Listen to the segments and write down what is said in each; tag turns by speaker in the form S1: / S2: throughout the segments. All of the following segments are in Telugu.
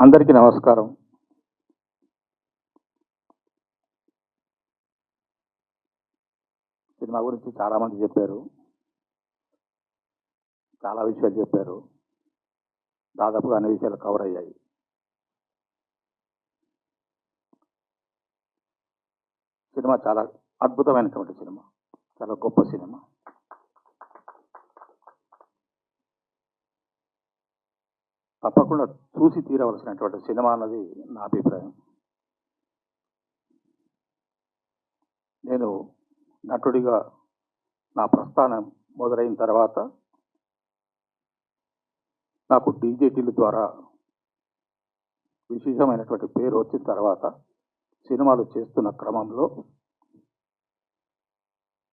S1: అందరికీ నమస్కారం. సినిమా గురించి చాలామంది చెప్పారు. చాలా విషయాలు చెప్పారు. దాదాపుగా అన్ని విషయాలు కవర్ అయ్యాయి. సినిమా చాలా అద్భుతమైనటువంటి సినిమా. చాలా గొప్ప సినిమా. తప్పకుండా చూసి తీరవలసినటువంటి సినిమా అన్నది నా అభిప్రాయం. నేను నటుడిగా నా ప్రస్థానం మొదలైన తర్వాత నాకు డీజేటీల ద్వారా విశేషమైనటువంటి పేరు వచ్చిన తర్వాత సినిమాలు చేస్తున్న క్రమంలో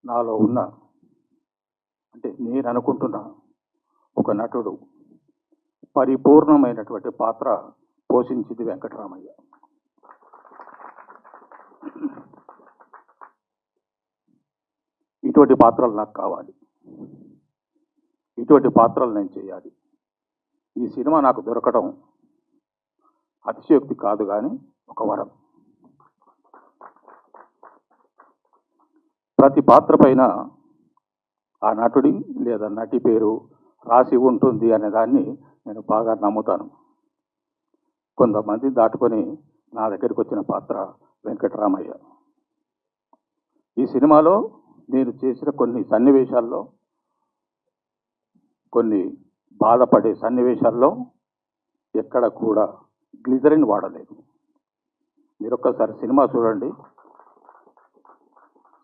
S1: నాలో ఉన్న అంటే నేను అనుకుంటున్న ఒక నటుడు పరిపూర్ణమైనటువంటి పాత్ర పోషించింది వెంకటరామయ్య. ఇటువంటి పాత్రలు నాకు కావాలి. ఇటువంటి పాత్రలు నేను చేయాలి. ఈ సినిమా నాకు దొరకడం అతిశయోక్తి కాదు, కానీ ఒక వరం. ప్రతి పాత్ర పైన ఆ నటుడి లేదా నటి పేరు రాసి ఉంటుంది అనే దాన్ని నేను బాగా నమ్ముతాను. కొంతమంది దాటుకొని నా దగ్గరికి వచ్చిన పాత్ర వెంకటరామయ్య. ఈ సినిమాలో నేను చేసిన కొన్ని సన్నివేశాల్లో, కొన్ని బాధపడే సన్నివేశాల్లో ఎక్కడ కూడా గ్లిజరిన్ వాడలేదు. మీరు ఒక్కసారి సినిమా చూడండి.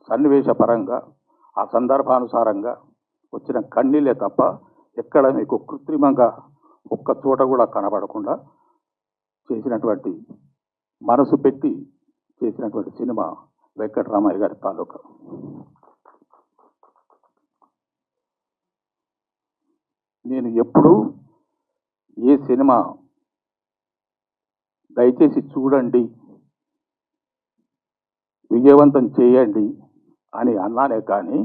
S1: సన్నివేశ పరంగా ఆ సందర్భానుసారంగా వచ్చిన కన్నీళ్ళే తప్ప ఎక్కడ మీకు కృత్రిమంగా ఒక్క చోట కూడా కనబడకుండా చేసినటువంటి, మనసు పెట్టి చేసినటువంటి సినిమా వెంకటరామయ్య గారి తాలూకా. నేను ఎప్పుడూ ఏ సినిమా దయచేసి చూడండి, విజయవంతం చేయండి అని అన్నానే కానీ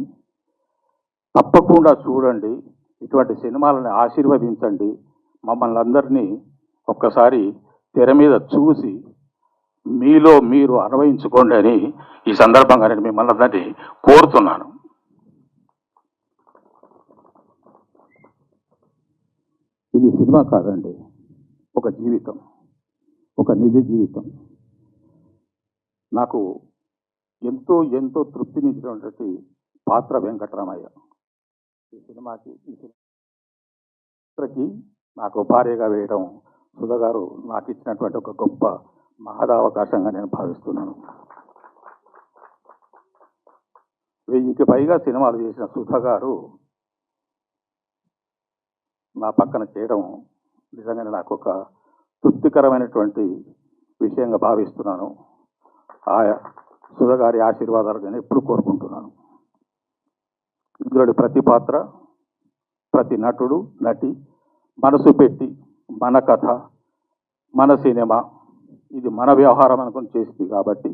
S1: తప్పకుండా చూడండి, ఇటువంటి సినిమాలను ఆశీర్వదించండి, మమ్మల్ని అందరినీ ఒక్కసారి తెర మీద చూసి మీలో మీరు అన్వయించుకోండి అని ఈ సందర్భంగా నేను మిమ్మల్ని అందరినీ కోరుతున్నాను. ఇది సినిమా కాదండి, ఒక జీవితం, ఒక నిజ జీవితం. నాకు ఎంతో ఎంతో తృప్తినిచ్చినటువంటి పాత్ర వెంకటరామయ్య. ఈ సినిమాకి నాకు భార్యగా వేయడం సుధా గారు నాకు ఇచ్చినటువంటి ఒక గొప్ప మహదావకాశంగా నేను భావిస్తున్నాను. 1000కి పైగా సినిమాలు చేసిన సుధా గారు నా పక్కన చేయడం నిజంగానే నాకు ఒక తృప్తికరమైనటువంటి విషయంగా భావిస్తున్నాను. ఆ సుధా గారి ఆశీర్వాదాలు నేను ఎప్పుడు కోరుకుంటున్నాను. ఇందులోని ప్రతి పాత్ర, ప్రతి నటుడు నటి మనసు పెట్టి మన కథ, మన సినిమా, ఇది మన వ్యవహారం అనుకుని చేసింది కాబట్టి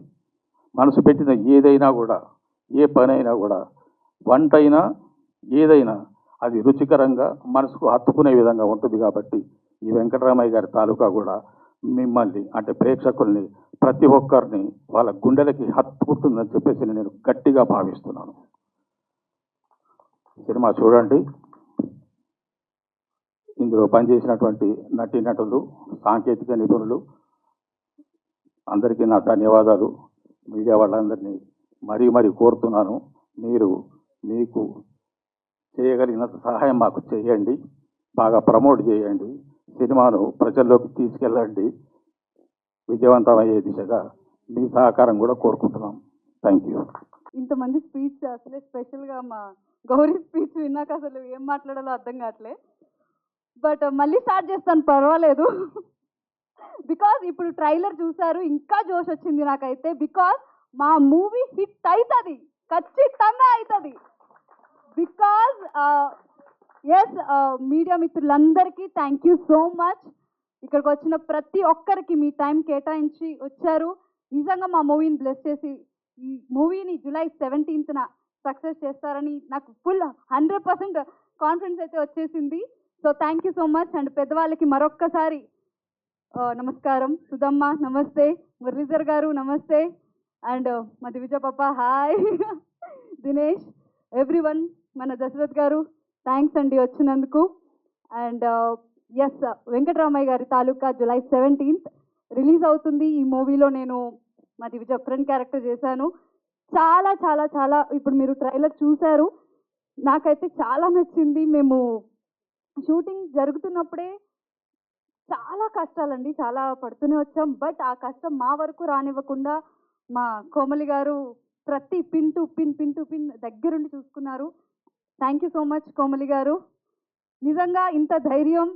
S1: మనసు పెట్టిన ఏదైనా కూడా, ఏ పనైనా కూడా, వంటైనా ఏదైనా అది రుచికరంగా మనసుకు హత్తుకునే విధంగా ఉంటుంది. కాబట్టి ఈ వెంకటరామయ్య గారి తాలూకా కూడా మిమ్మల్ని అంటే ప్రేక్షకుల్ని ప్రతి ఒక్కరిని వాళ్ళ గుండెలకి హత్తుకుంటుందని చెప్పేసి నేను గట్టిగా భావిస్తున్నాను. సినిమా చూడండి. ఇందులో పనిచేసినటువంటి నటీనటులు, సాంకేతిక నిపుణులు అందరికీ నా ధన్యవాదాలు. మీడియా వాళ్ళందరినీ మరీ కోరుతున్నాను, మీకు చేయగలిగినంత సహాయం మాకు చేయండి, బాగా ప్రమోట్ చేయండి, సినిమాను ప్రజల్లోకి తీసుకెళ్ళండి, విజయవంతమయ్యే దిశగా మీ సహకారం కూడా కోరుకుంటున్నాం. Thank you.
S2: ఇంతమంది స్పీచ్ అసలే స్పెషల్గా మా గౌరీ స్పీచ్ విన్నాక అసలు ఏం మాట్లాడాలో అర్థం కావట్లే. బట్ మళ్ళీ స్టార్ట్ చేస్తాను, పర్వాలేదు. బికాజ్ ఇప్పుడు ట్రైలర్ చూసారు, ఇంకా జోష్ వచ్చింది నాకైతే. బికాజ్ మా మూవీ హిట్ అవుతుంది, ఖచ్చితంగా అవుతుంది. బికాజ్ ఎస్, మీడియా మిత్రులందరికీ థ్యాంక్ యూ సో మచ్. ఇక్కడికి వచ్చిన ప్రతి ఒక్కరికి మీ టైం కేటాయించి వచ్చారు. నిజంగా మా మూవీని బ్లెస్ చేసి ఈ మూవీని జూలై 17న సక్సెస్ చేస్తారని నాకు ఫుల్ 100% కాన్ఫిడెన్స్ అయితే వచ్చేసింది. So thank you so much. And పెద్దవాళ్ళకి మరొక్కసారి నమస్కారం. సుధమ్మ నమస్తే, మురళీధర్ గారు నమస్తే, అండ్ మా దివిజ పాప హాయ్, దినేష్, ఎవ్రీవన్, మన దశరథ్ గారు థ్యాంక్స్ అండి వచ్చినందుకు. అండ్ ఎస్, వెంకటరామయ్య గారి తాలూకా జూలై 17th రిలీజ్ అవుతుంది. ఈ మూవీలో నేను మా దివిజ ఫ్రెండ్ క్యారెక్టర్ చేశాను. చాలా చాలా చాలా ఇప్పుడు మీరు ట్రైలర్ చూశారు, నాకైతే చాలా నచ్చింది. మేము షూటింగ్ జరుగుతున్నప్పుడే చాలా కష్టాలండి, చాలా పడుతూనే వచ్చాం. బట్ ఆ కష్టం మా వరకు రానివ్వకుండా మా కోమలి గారు ప్రతి పిన్ టు పిన్ దగ్గరుండి చూసుకున్నారు. Thank you so much Komali గారు. నిజంగా ఇంత ధైర్యం,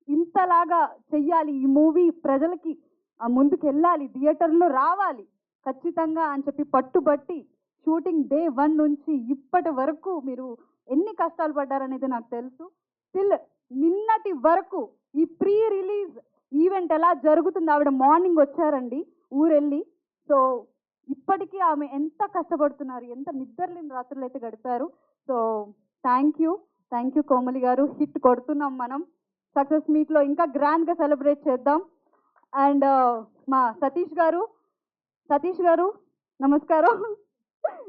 S2: ఇంతలాగా చెయ్యాలి, ఈ మూవీ ప్రజలకి ముందుకు వెళ్ళాలి, థియేటర్లో రావాలి ఖచ్చితంగా అని చెప్పి పట్టుబట్టి షూటింగ్ డే 1 నుంచి ఇప్పటి వరకు మీరు ఎన్ని కష్టాలు పడ్డారనేది నాకు తెలుసు. స్టిల్ నిన్నటి వరకు ఈ ప్రీ రిలీజ్ ఈవెంట్ ఎలా జరుగుతుంది, ఆవిడ మార్నింగ్ వచ్చారండి ఊరెళ్ళి. సో ఇప్పటికీ ఆమె ఎంత కష్టపడుతున్నారు, ఎంత నిద్రలేని రాత్రులు అయితే గడిపారు. సో థ్యాంక్ యూ కోమలి గారు. హిట్ కొడుతున్నాం మనం. సక్సెస్ మీట్లో ఇంకా గ్రాండ్గా సెలబ్రేట్ చేద్దాం. అండ్ మా సతీష్ గారు నమస్కారం.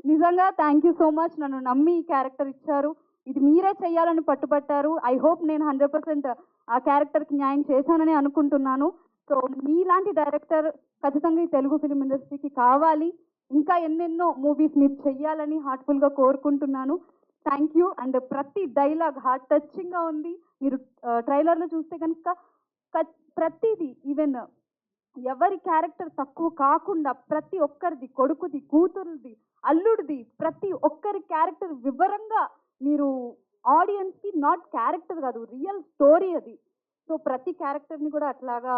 S2: నిజంగా థ్యాంక్ యూ సో మచ్, నన్ను నమ్మి ఈ క్యారెక్టర్ ఇచ్చారు, ఇది మీరే చెయ్యాలని పట్టుబట్టారు. ఐ హోప్ నేను 100% ఆ క్యారెక్టర్కి న్యాయం చేశానని అనుకుంటున్నాను. సో మీలాంటి డైరెక్టర్ ఖచ్చితంగా ఈ తెలుగు ఫిలిం ఇండస్ట్రీకి కావాలి. ఇంకా ఎన్నెన్నో మూవీస్ మీరు చెయ్యాలని హార్ట్ఫుల్గా కోరుకుంటున్నాను. Thank you. అండ్ ప్రతి డైలాగ్ హార్ట్ టచింగ్గా ఉంది. మీరు ట్రైలర్లో చూస్తే కనుక ప్రతిదీ, ఈవెన్ ఎవరి క్యారెక్టర్ తక్కువ కాకుండా ప్రతి ఒక్కరిది, కొడుకుది, కూతురుది, అల్లుడిది, ప్రతి ఒక్కరి క్యారెక్టర్ వివరంగా మీరు ఆడియన్స్కి, నాట్ క్యారెక్టర్ కాదు రియల్ స్టోరీ అది. సో ప్రతి క్యారెక్టర్ని కూడా అట్లాగా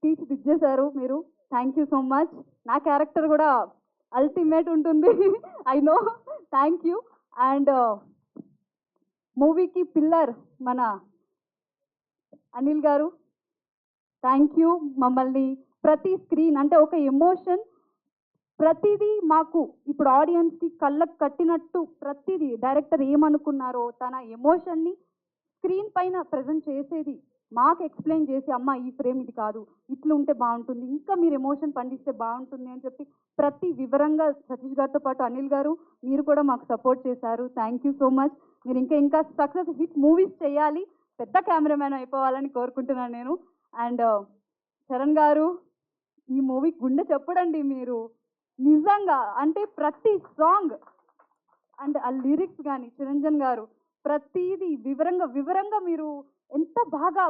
S2: తీర్చిదిద్దేశారు మీరు. Thank you so much. నా క్యారెక్టర్ కూడా అల్టిమేట్ ఉంటుంది, I know. Thank you. And మూవీకి పిల్లర్ మన అనిల్ గారు, థ్యాంక్ యూ. మమ్మల్ని ప్రతి స్క్రీన్ అంటే ఒక ఎమోషన్, ప్రతిదీ మాకు ఇప్పుడు ఆడియన్స్కి కళ్ళకు కట్టినట్టు ప్రతిదీ డైరెక్టర్ ఏమనుకున్నారో తన ఎమోషన్ని స్క్రీన్ పైన ప్రజెంట్ చేసేది మాకు ఎక్స్ప్లెయిన్ చేసి, అమ్మ ఈ ఫ్రేమ్ ఇది కాదు, ఇట్లా ఉంటే బాగుంటుంది, ఇంకా మీరు ఎమోషన్ పండిస్తే బాగుంటుంది అని చెప్పి ప్రతి వివరంగా సతీష్ గారితో పాటు అనిల్ గారు మీరు కూడా మాకు సపోర్ట్ చేశారు. Thank you so much. మీరు ఇంకా సక్సెస్ హిట్ మూవీస్ చేయాలి, పెద్ద కెమెరామ్యాన్ అయిపోవాలని కోరుకుంటున్నాను నేను. అండ్ చరణ్ గారు, ఈ మూవీ గుండె చెప్పడండి మీరు. నిజంగా అంటే ప్రతి సాంగ్ అండ్ ఆ లిరిక్స్ కానీ చిరంజన్ గారు ప్రతిదీ వివరంగా మీరు ఎంత బాగా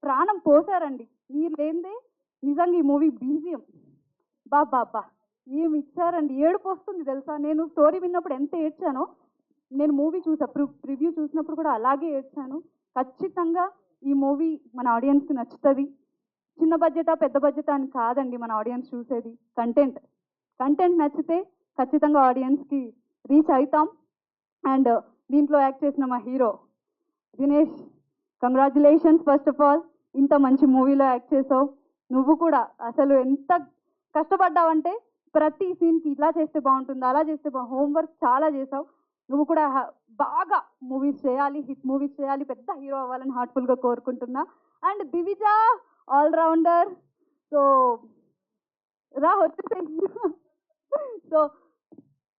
S2: ప్రాణం పోసారండి. మీరు లేదే నిజంగా ఈ మూవీ బీజియం బాబా ఏమి ఇచ్చారండి. ఏడుపు వస్తుంది తెలుసా. నేను స్టోరీ విన్నప్పుడు ఎంత ఏడ్చానో, నేను మూవీ ప్రివ్యూ చూసినప్పుడు కూడా అలాగే ఏడ్చాను. ఖచ్చితంగా ఈ మూవీ మన ఆడియన్స్కి నచ్చుతుంది. చిన్న బడ్జెటా పెద్ద బడ్జెటా అని కాదండి మన ఆడియన్స్ చూసేది, కంటెంట్ నచ్చితే ఖచ్చితంగా ఆడియన్స్కి రీచ్ అవుతాం. అండ్ దీంట్లో యాక్ట్ చేసిన మా hero Dinesh, congratulations first of all. ఇంత మంచి మూవీలో యాక్ట్ చేసావు. నువ్వు కూడా అసలు ఎంత కష్టపడ్డావంటే ప్రతి సీన్కి ఇలా చేస్తే బాగుంటుంది, అలా చేస్తే హోంవర్క్ చాలా చేసావు. నువ్వు కూడా బాగా మూవీస్ చేయాలి, హిట్ మూవీస్ చేయాలి, పెద్ద హీరో అవ్వాలని హార్ట్ఫుల్గా కోరుకుంటున్నా. అండ్ దివిజ ఆల్రౌండర్, సో రా వచ్చేసాయి. So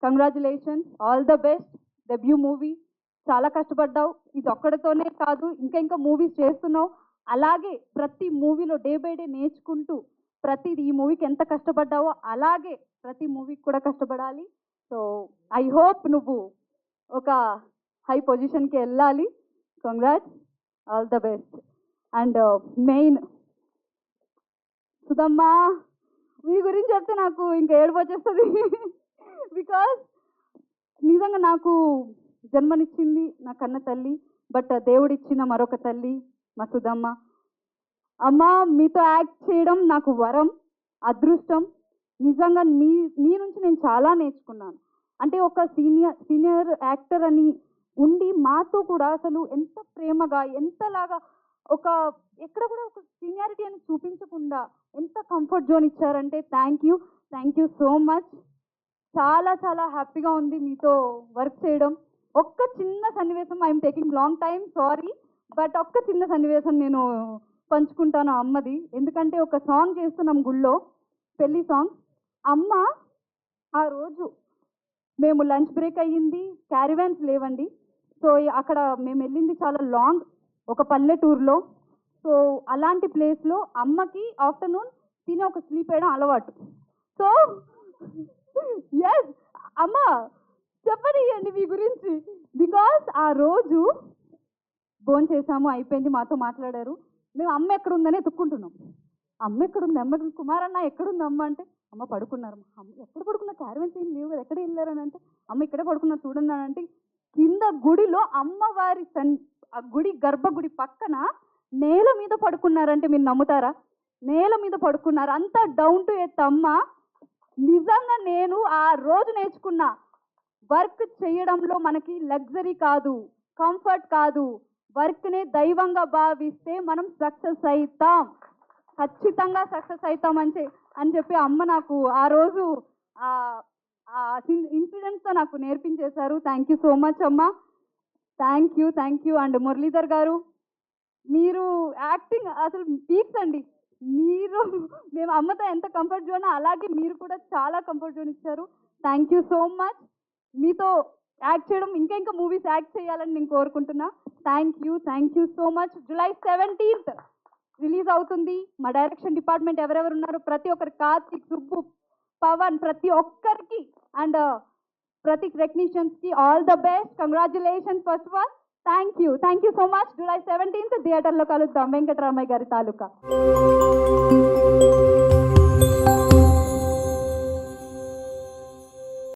S2: congratulations, all the best. Debut movie చాలా కష్టపడ్డావు, ఇది ఒక్కడితోనే కాదు ఇంకా మూవీస్ చేస్తున్నావు. అలాగే ప్రతి మూవీలో డే బై డే నేర్చుకుంటూ ప్రతిది ఈ మూవీకి ఎంత కష్టపడ్డావో అలాగే ప్రతి మూవీకి కూడా కష్టపడాలి. సో ఐ హోప్ నువ్వు ఒక హై పొజిషన్కి వెళ్ళాలి. Congrats, all the best. And మెయిన్ సుధమ్మ, మీ గురించి చెప్తే నాకు ఇంకా ఏడుపు వచ్చేస్తుంది. బికాస్ నిజంగా నాకు జన్మనిచ్చింది నా కన్న తల్లి, బట్ దేవుడిచ్చిన మరొక తల్లి మా సుధమ్మ. అమ్మ, మీతో యాక్ట్ చేయడం నాకు వరం, అదృష్టం. నిజంగా మీ నుంచి నేను చాలా నేర్చుకున్నాను. అంటే ఒక సీనియర్ యాక్టర్ అని ఉండి మాతో కూడా అసలు ఎంత ప్రేమగా, ఎంతలాగా ఎక్కడ కూడా ఒక సీనియారిటీ అని చూపించకుండా ఎంత కంఫర్ట్ జోన్ ఇచ్చారంటే థ్యాంక్ యూ సో మచ్. చాలా చాలా హ్యాపీగా ఉంది మీతో వర్క్ చేయడం. ఒక్క చిన్న సన్నివేశం, I'm taking long time, sorry, but ఒక్క చిన్న సన్నివేశం నేను పంచుకుంటాను అమ్మది. ఎందుకంటే ఒక సాంగ్ చేస్తున్నాం గుళ్ళో, పెళ్లి సాంగ్. అమ్మ ఆ రోజు మేము లంచ్ బ్రేక్ అయ్యింది, క్యారివాన్స్ లేవండి. సో అక్కడ మేము వెళ్ళింది చాలా లాంగ్, ఒక పల్లెటూరులో. సో అలాంటి ప్లేస్లో అమ్మకి ఆఫ్టర్నూన్ తిని ఒక స్లీప్ వేయడం అలవాటు. సో ఎస్ అమ్మ చెప్పనియండి మీ గురించి. బికాస్ ఆ రోజు ఫోన్ చేసాము, అయిపోయింది, మాతో మాట్లాడారు. మేము అమ్మ ఎక్కడుందని ఎత్తుక్కుంటున్నాం. అమ్మ ఎక్కడుంది, అమ్మ కుమారన్న ఎక్కడుంది అమ్మ అంటే, అమ్మ పడుకున్నారు. అమ్మ ఎక్కడ పడుకున్నారు, క్యారవెన్స్ ఏం లేవు కదా, ఎక్కడ వెళ్ళారని అంటే, అమ్మ ఇక్కడే పడుకున్నారు చూడండి అని అంటే, కింద గుడిలో అమ్మవారి ఆ గుడి గర్భగుడి పక్కన నేల మీద పడుకున్నారంటే మీరు నమ్ముతారా? నేల మీద పడుకున్నారు. అంత డౌన్ టు ఎర్త్ అమ్మ. నిజంగా నేను ఆ రోజు నేర్చుకున్నా, వర్క్ చేయడంలో మనకి లగ్జరీ కాదు, కంఫర్ట్ కాదు, వర్క్నే దైవంగా భావిస్తే మనం సక్సెస్ అవుతాం, ఖచ్చితంగా సక్సెస్ అవుతాం అని చెప్పి అమ్మ నాకు ఆ రోజు ఇన్సిడెంట్స్తో నాకు నేర్పించేశారు. థ్యాంక్ యూ సో మచ్ అమ్మ. Thank you. అండ్ మురళీధర్ గారు, మీరు యాక్టింగ్ అసలు పీక్స్ అండి. మేము అమ్మతో ఎంత కంఫర్ట్ జోన్, అలాగే మీరు కూడా చాలా కంఫర్ట్ జోన్ ఇచ్చారు. Thank you so much. మీతో యాక్ట్ చేయడం, ఇంకా మూవీస్ యాక్ట్ చేయాలని నేను కోరుకుంటున్నా. Thank you so much. July 17th release అవుతుంది. మా డైరెక్షన్ డిపార్ట్మెంట్ ఎవరెవరు ఉన్నారు, ప్రతి ఒక్కరు, కార్తిక్, సుబ్బు, పవన్, ప్రతి ఒక్కరికి అండ్ ప్రతి టెక్నీషియన్స్కి all the best. Congratulations first of all. Thank you so much. July 17th థియేటర్లో కలుద్దాం. వెంకటరామయ్య గారి తాలూకా.